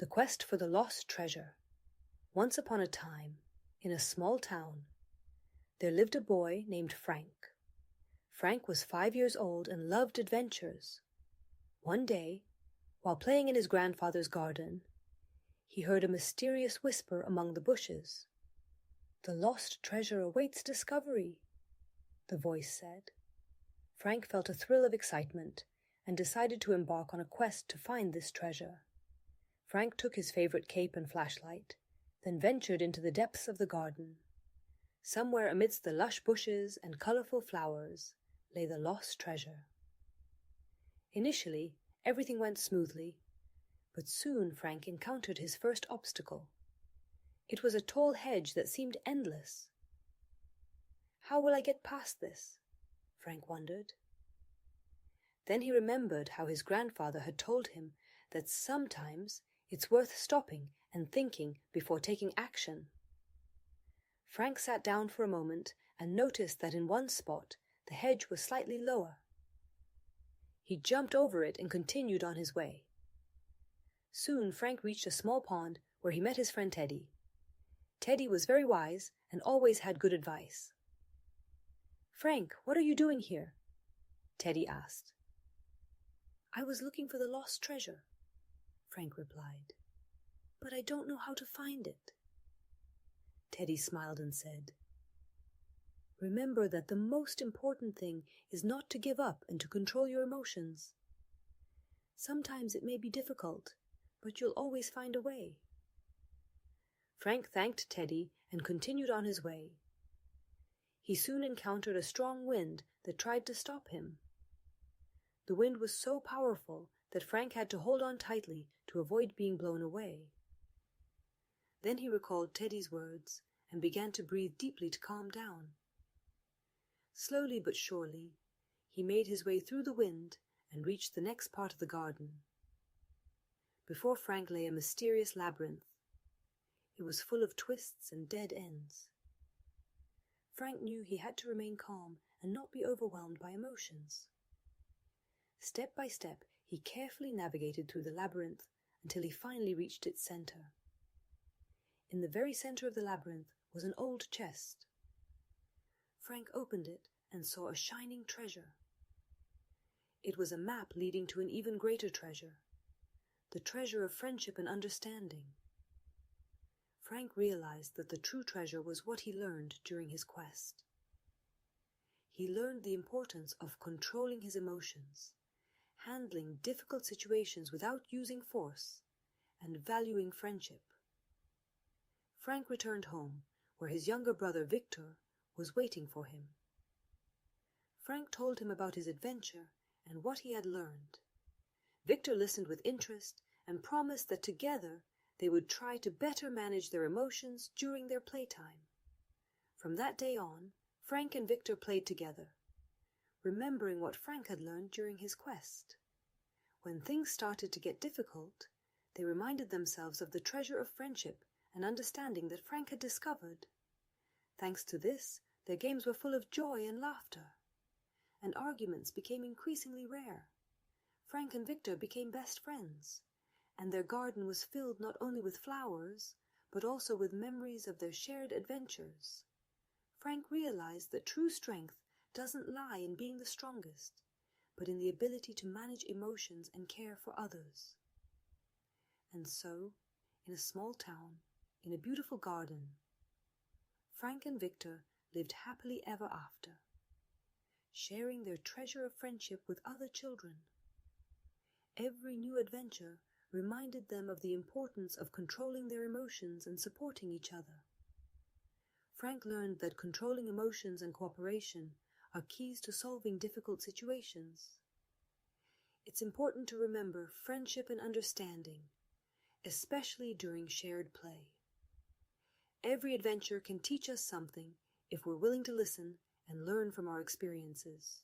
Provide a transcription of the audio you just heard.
The Quest for the Lost Treasure. Once upon a time, in a small town, there lived a boy named Frank. Frank was 5 years old and loved adventures. One day, while playing in his grandfather's garden, he heard a mysterious whisper among the bushes. "The lost treasure awaits discovery," the voice said. Frank felt a thrill of excitement and decided to embark on a quest to find this treasure. Frank took his favorite cape and flashlight, then ventured into the depths of the garden. Somewhere amidst the lush bushes and colorful flowers lay the lost treasure. Initially, everything went smoothly, but soon Frank encountered his first obstacle. It was a tall hedge that seemed endless. "How will I get past this?" Frank wondered. Then he remembered how his grandfather had told him that sometimes it's worth stopping and thinking before taking action. Frank sat down for a moment and noticed that in one spot the hedge was slightly lower. He jumped over it and continued on his way. Soon Frank reached a small pond where he met his friend Teddy. Teddy was very wise and always had good advice. "Frank, what are you doing here?" Teddy asked. "I was looking for the lost treasure," Frank replied, "but I don't know how to find it." Teddy smiled and said, "Remember that the most important thing is not to give up and to control your emotions. Sometimes it may be difficult, but you'll always find a way." Frank thanked Teddy and continued on his way. He soon encountered a strong wind that tried to stop him. The wind was so powerful that Frank had to hold on tightly to avoid being blown away. Then he recalled Teddy's words and began to breathe deeply to calm down. Slowly but surely, he made his way through the wind and reached the next part of the garden. Before Frank lay a mysterious labyrinth. It was full of twists and dead ends. Frank knew he had to remain calm and not be overwhelmed by emotions. Step by step, he carefully navigated through the labyrinth until he finally reached its center. In the very center of the labyrinth was an old chest. Frank opened it and saw a shining treasure. It was a map leading to an even greater treasure, the treasure of friendship and understanding. Frank realized that the true treasure was what he learned during his quest. He learned the importance of controlling his emotions, handling difficult situations without using force, and valuing friendship. Frank returned home, where his younger brother Victor was waiting for him. Frank told him about his adventure and what he had learned. Victor listened with interest and promised that together they would try to better manage their emotions during their playtime. From that day on, Frank and Victor played together, remembering what Frank had learned during his quest. When things started to get difficult, they reminded themselves of the treasure of friendship and understanding that Frank had discovered. Thanks to this, their games were full of joy and laughter, and arguments became increasingly rare. Frank and Victor became best friends, and their garden was filled not only with flowers, but also with memories of their shared adventures. Frank realized that true strength doesn't lie in being the strongest, but in the ability to manage emotions and care for others. And so, in a small town, in a beautiful garden, Frank and Victor lived happily ever after, sharing their treasure of friendship with other children. Every new adventure reminded them of the importance of controlling their emotions and supporting each other. Frank learned that controlling emotions and cooperation are keys to solving difficult situations. It's important to remember friendship and understanding, especially during shared play. Every adventure can teach us something if we're willing to listen and learn from our experiences.